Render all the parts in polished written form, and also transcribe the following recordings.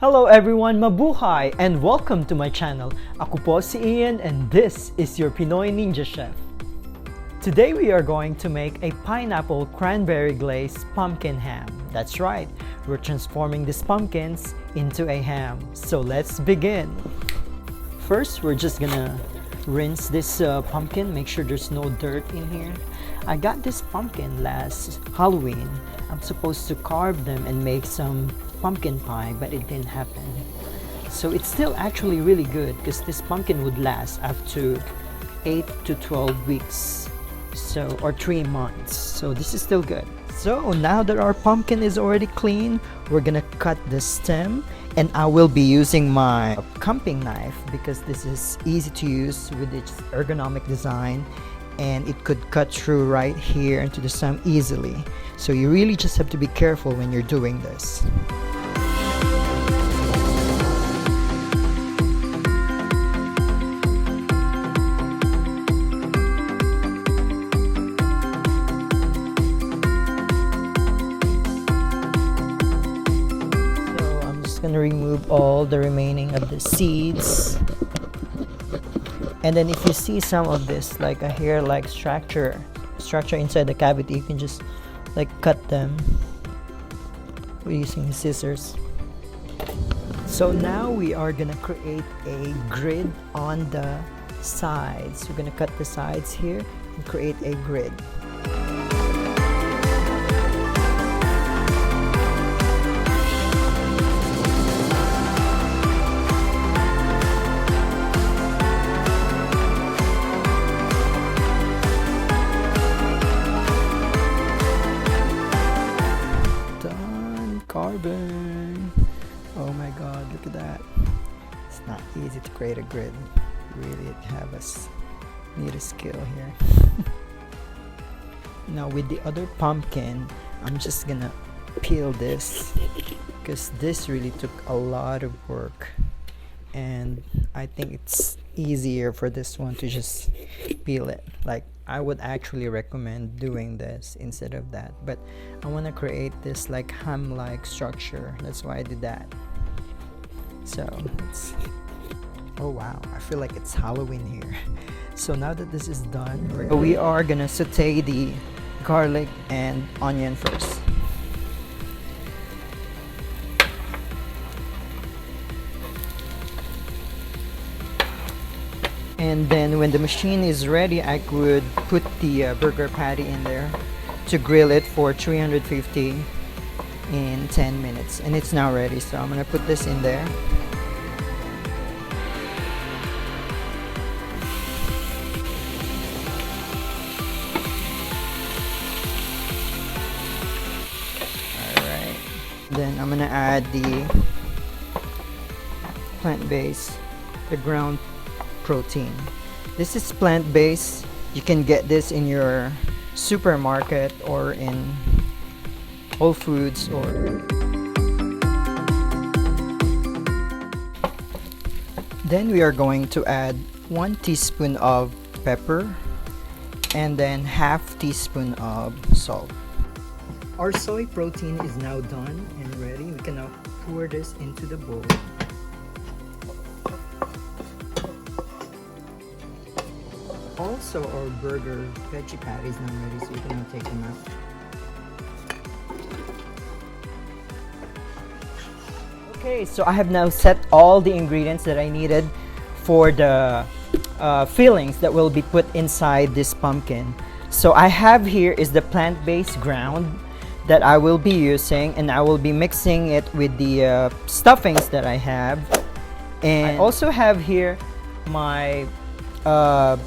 Hello everyone, mabuhay and welcome to my channel. Ako po si Ian and this is your Pinoy Ninja Chef. Today we are going to make a pineapple cranberry glazed pumpkin ham. That's right, we're transforming these pumpkins into a ham. So let's begin. First, we're just gonna rinse this pumpkin, make sure there's no dirt in here. I got this pumpkin last Halloween. I'm supposed to carve them and make some pumpkin pie, but it didn't happen. So it's still actually really good because this pumpkin would last up to 8 to 12 weeks, so or 3 months. So this is still good. So now that our pumpkin is already clean, we're gonna cut the stem, and I will be using my camping knife because this is easy to use with its ergonomic design, and it could cut through right here into the stem easily. So you really just have to be careful when you're doing this. Gonna remove all the remaining of the seeds, and then if you see some of this like a hair-like structure inside the cavity, you can just like cut them using the scissors. So now we are gonna create a grid on the sides. We're gonna cut the sides here and create a grid. Carbon. Oh my god, look at that. It's not easy to create a grid. Really need a skill here. Now with the other pumpkin, I'm just gonna peel this because this really took a lot of work, and I think it's easier for this one to just peel it. Like, I would actually recommend doing this instead of that, but I want to create this like ham-like structure. That's why I did that. So it's, oh wow, I feel like it's Halloween here. So now that this is done, we are gonna saute the garlic and onion first. And then when the machine is ready, I could put the burger patty in there to grill it for 350 in 10 minutes. And it's now ready, so I'm gonna put this in there. Alright, then I'm gonna add the plant-based, the ground protein. This is plant-based. You can get this in your supermarket or in Whole Foods or. Then we are going to add 1 teaspoon of pepper and then half teaspoon of salt. Our soy protein is now done and ready. We can now pour this into the bowl. Also, our burger veggie patty is now ready, so you can now take them out. Okay, so I have now set all the ingredients that I needed for the fillings that will be put inside this pumpkin. So I have here is the plant-based ground that I will be using, and I will be mixing it with the stuffings that I have. And I also have here my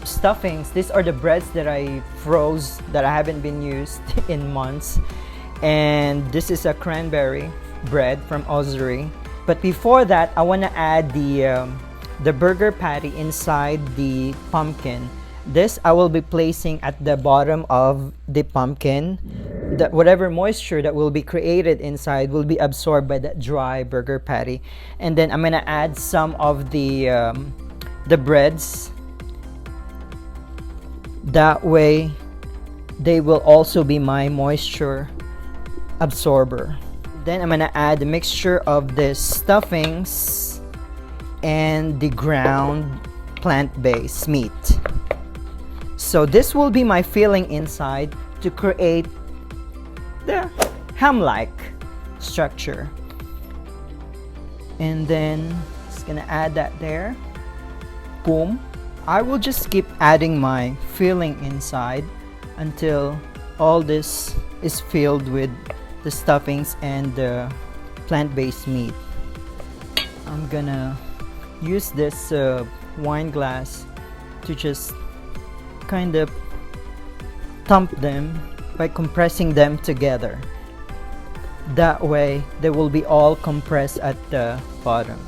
stuffings. These are the breads that I froze that I haven't been used in months, and this is a cranberry bread from Ossory. But before that, I want to add the burger patty inside the pumpkin. This I will be placing at the bottom of the pumpkin. That whatever moisture that will be created inside will be absorbed by that dry burger patty, and then I'm gonna add some of the breads. That way they will also be my moisture absorber. Then I'm gonna add a mixture of the stuffings and the ground plant-based meat. So this will be my filling inside to create the ham-like structure. And then just gonna add that there. Boom. I will just keep adding my filling inside until all this is filled with the stuffings and the plant-based meat. I'm gonna use this wine glass to just kind of thump them by compressing them together. That way they will be all compressed at the bottom.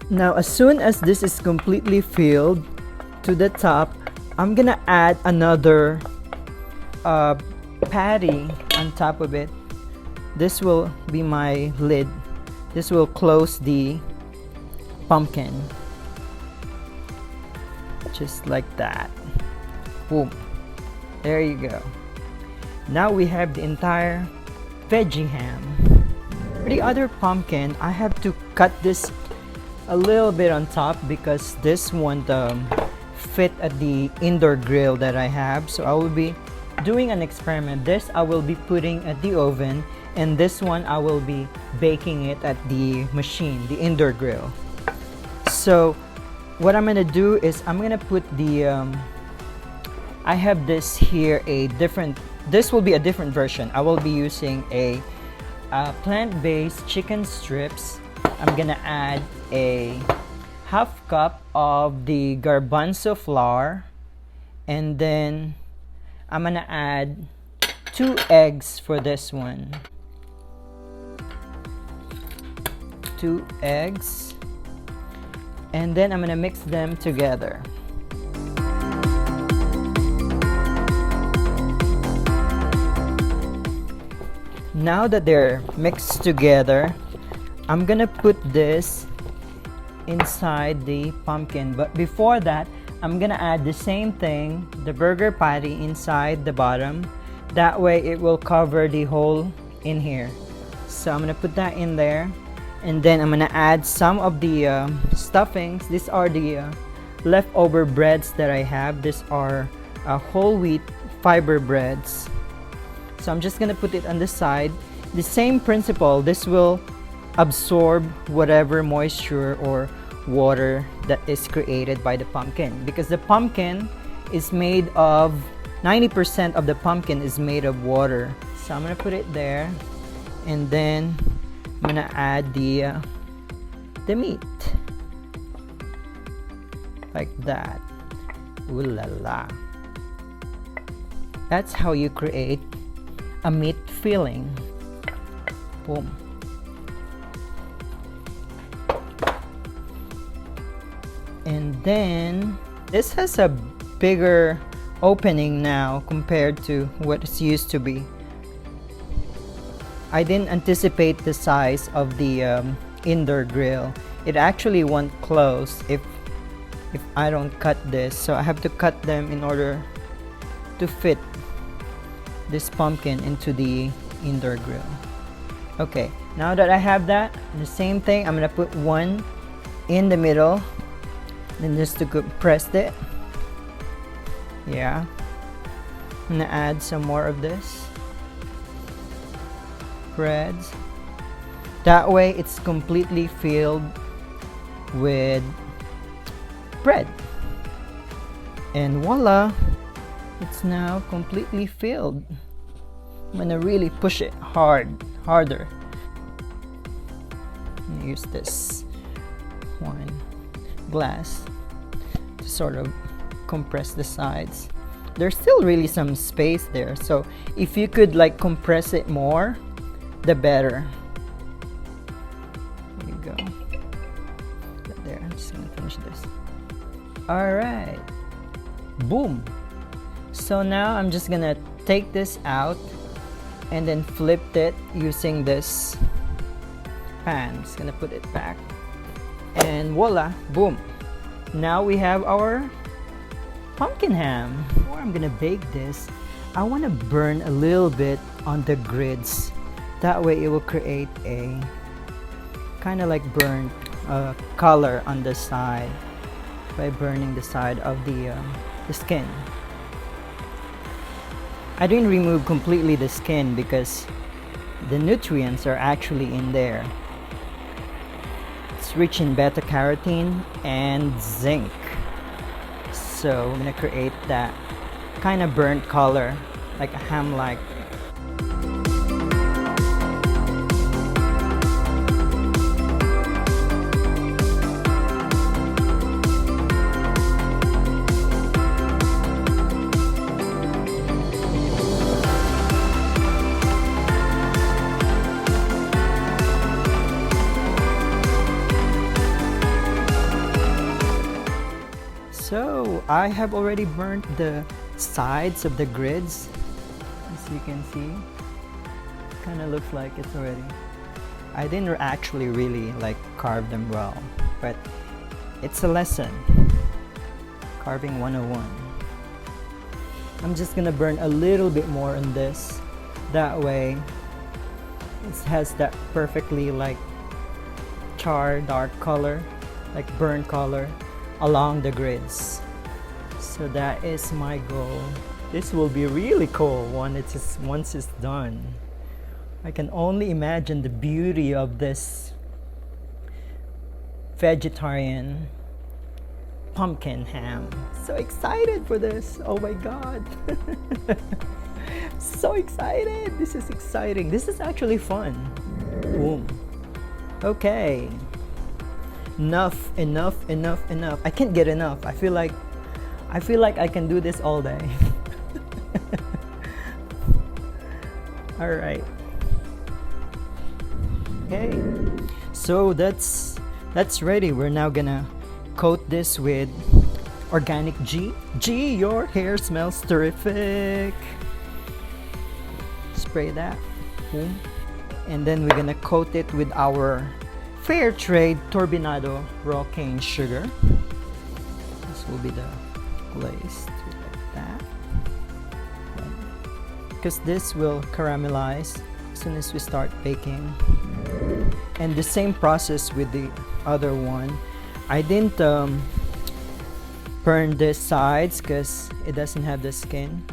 Now as soon as this is completely filled to the top, I'm gonna add another patty on top of it. This will be my lid. This will close the pumpkin. Just like that. Boom. There you go. Now we have the entire veggie ham. For the other pumpkin, I have to cut this a little bit on top because this won't fit at the indoor grill that I have. So I will be doing an experiment. This I will be putting at the oven, and this one I will be baking it at the machine, the indoor grill. So what I'm gonna do is I'm gonna put the I have this here, this will be a different version. I will be using a plant-based chicken strips. I'm gonna add a half cup of the garbanzo flour, and then I'm gonna add 2 eggs for this one. 2 eggs, and then I'm gonna mix them together. Now that they're mixed together, I'm gonna put this inside the pumpkin, but before that I'm gonna add the same thing, the burger patty inside the bottom. That way it will cover the hole in here. So I'm gonna put that in there, and then I'm gonna add some of the stuffings. These are the leftover breads that I have. These are whole wheat fiber breads. So I'm just gonna put it on the side. The same principle, this will absorb whatever moisture or water that is created by the pumpkin, because the pumpkin is made of 90% of the pumpkin is made of water. So I'm gonna put it there, and then I'm gonna add the meat like that. Ooh la la. That's how you create a meat filling. Boom. And then this has a bigger opening now compared to what it used to be. I didn't anticipate the size of the indoor grill. It actually won't close if I don't cut this, so I have to cut them in order to fit this pumpkin into the indoor grill. Okay, now that I have that, the same thing, I'm gonna put one in the middle, then just to compress it. Yeah, I'm gonna add some more of this breads. That way it's completely filled with bread, and voila, it's now completely filled. I'm gonna really push it harder. I'm gonna use this one glass to sort of compress the sides. There's still really some space there, so if you could like compress it more, the better. There you go. There, I'm just gonna finish this. Alright, boom. So now I'm just gonna take this out and then flip it using this pan. Just gonna put it back. And voila, boom. Now we have our pumpkin ham. Before I'm gonna bake this, I wanna burn a little bit on the grids. That way it will create a kind of like burnt color on the side by burning the side of the skin. I didn't remove completely the skin because the nutrients are actually in there. It's rich in beta carotene and zinc. So we're gonna create that kind of burnt color, like a ham-like. So I have already burnt the sides of the grids, as you can see. Kind of looks like it's already. I didn't actually really like carve them well, but it's a lesson. Carving 101. I'm just gonna burn a little bit more on this. That way it has that perfectly like char dark color, like burnt color along the grids. So that is my goal. This will be really cool once it's done. I can only imagine the beauty of this vegetarian pumpkin ham. So excited for this. Oh my god. So excited. This is exciting. This is actually fun. Boom. Okay. Enough. I can't get enough. I feel like I can do this all day. All right. Okay. So that's ready. We're now gonna coat this with organic ghee. Ghee, your hair smells terrific. Spray that. Boom. And then we're gonna coat it with our fair trade turbinado raw cane sugar. This will be the glazed like that, because this will caramelize as soon as we start baking. And the same process with the other one. I didn't burn the sides because it doesn't have the skin.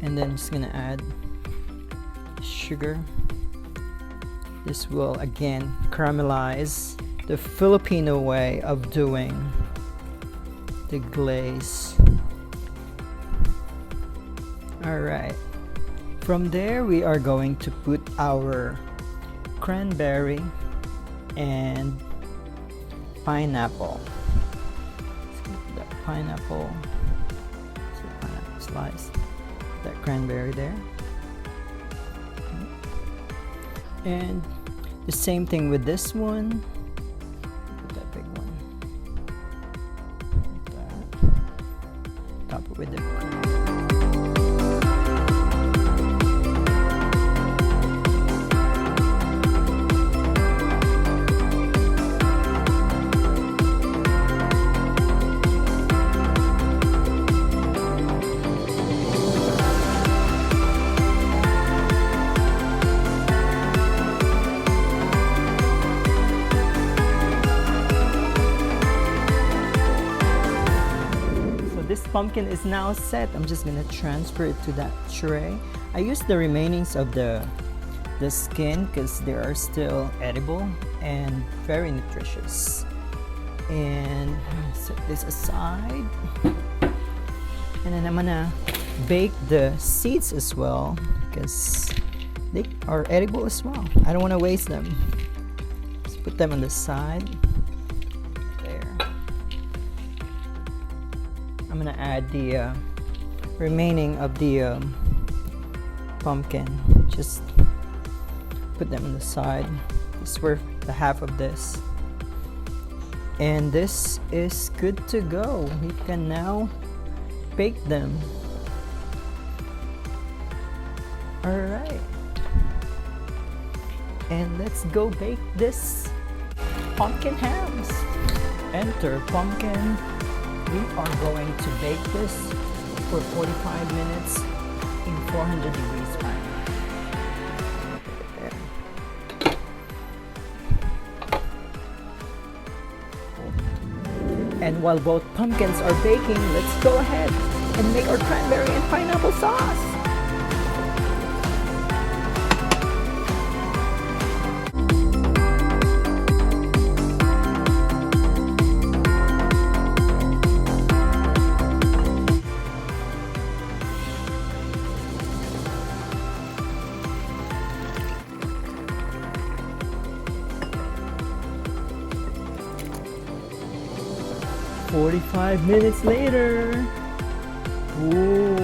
And then just gonna add sugar. This will again caramelize, the Filipino way of doing the glaze. Alright, from there we are going to put our cranberry and pineapple. Let's put that pineapple slice, put that cranberry there. And the same thing with this one. Put that big one. Like that. Top it with the pumpkin is now set. I'm just gonna transfer it to that tray. I used the remainings of the skin because they are still edible and very nutritious. And set this aside. And then I'm gonna bake the seeds as well because they are edible as well. I don't want to waste them. Let's put them on the side. I'm gonna add the remaining of the pumpkin. Just put them on the side. It's worth the half of this. And this is good to go. We can now bake them. Alright. And let's go bake this pumpkin hams. Enter pumpkin. We are going to bake this for 45 minutes in 400 degrees Fahrenheit. And while both pumpkins are baking, let's go ahead and make our cranberry and pineapple sauce. "45 minutes later." Ooh.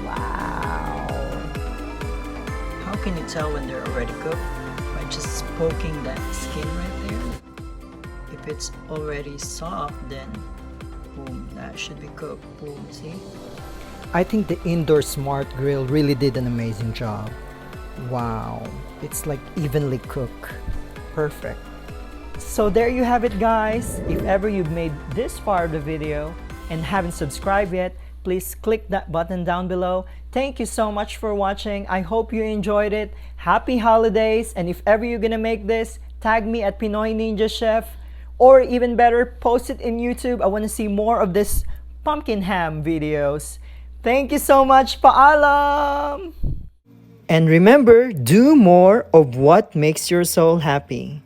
Wow. How can you tell when they're already cooked? By just poking that skin right there. If it's already soft, then boom, that should be cooked. Boom, see? I think the indoor smart grill really did an amazing job. Wow. It's like evenly cooked. Perfect. So there you have it, guys. If ever you've made this far of the video and haven't subscribed yet, please click that button down below. Thank you so much for watching. I hope you enjoyed it. Happy holidays. And if ever you're gonna make this, tag me at Pinoy Ninja Chef, or even better, post it in YouTube. I want to see more of this pumpkin ham videos. Thank you so much. Paalam! And remember, do more of what makes your soul happy.